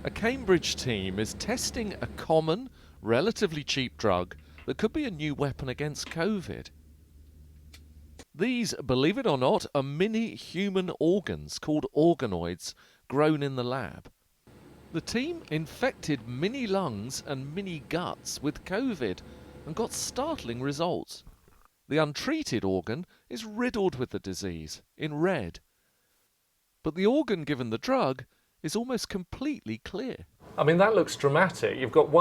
A Cambridge team is testing a common, relatively cheap drug that could be a new weapon against COVID. These, believe it or not, are mini human organs called organoids grown in the lab. The team infected mini lungs and mini guts with COVID and got startling results. The untreated organ is riddled with the disease, in red. But the organ given the drug is almost completely clear. I mean, that looks dramatic. You've got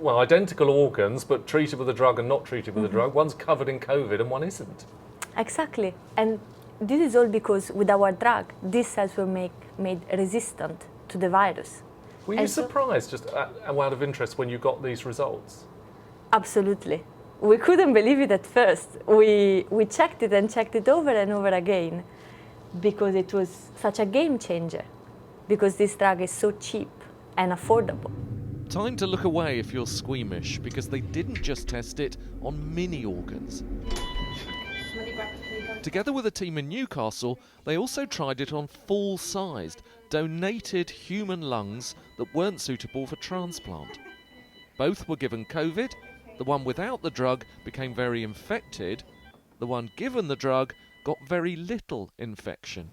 identical organs, but treated with a drug and not treated with a drug. One's covered in COVID and one isn't. Exactly. And this is all because with our drug, these cells were made resistant to the virus. Were you surprised, just out of interest, when you got these results? Absolutely. We couldn't believe it at first. We checked it and checked it over and over again because it was such a game changer, because this drug is so cheap and affordable. Time to look away if you're squeamish, because they didn't just test it on mini organs. Together with a team in Newcastle, they also tried it on full-sized, donated human lungs that weren't suitable for transplant. Both were given COVID. The one without the drug became very infected. The one given the drug got very little infection.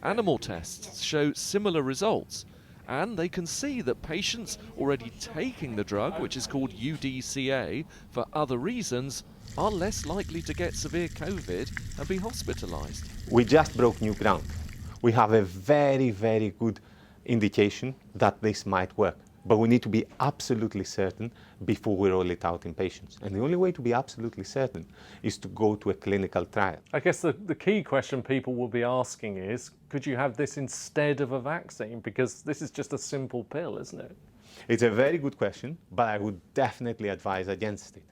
Animal tests show similar results, and they can see that patients already taking the drug, which is called UDCA, for other reasons, are less likely to get severe COVID and be hospitalised. We just broke new ground. We have a very, very good indication that this might work. But we need to be absolutely certain before we roll it out in patients. And the only way to be absolutely certain is to go to a clinical trial. I guess the key question people will be asking is, could you have this instead of a vaccine? Because this is just a simple pill, isn't it? It's a very good question, but I would definitely advise against it.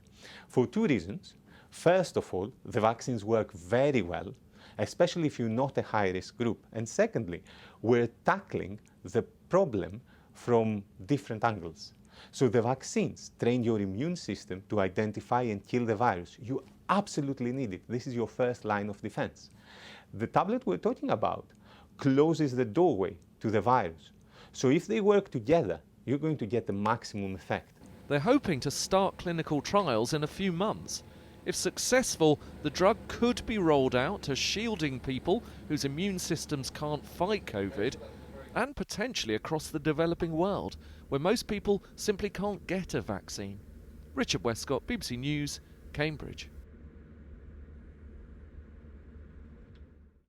For two reasons. First of all, the vaccines work very well, especially if you're not a high-risk group. And secondly, we're tackling the problem from different angles. So the vaccines train your immune system to identify and kill the virus. You absolutely need it. This is your first line of defense. The tablet we're talking about closes the doorway to the virus. So if they work together, you're going to get the maximum effect. They're hoping to start clinical trials in a few months. If successful, the drug could be rolled out to shielding people whose immune systems can't fight COVID, and potentially across the developing world, where most people simply can't get a vaccine. Richard Westcott, BBC News, Cambridge.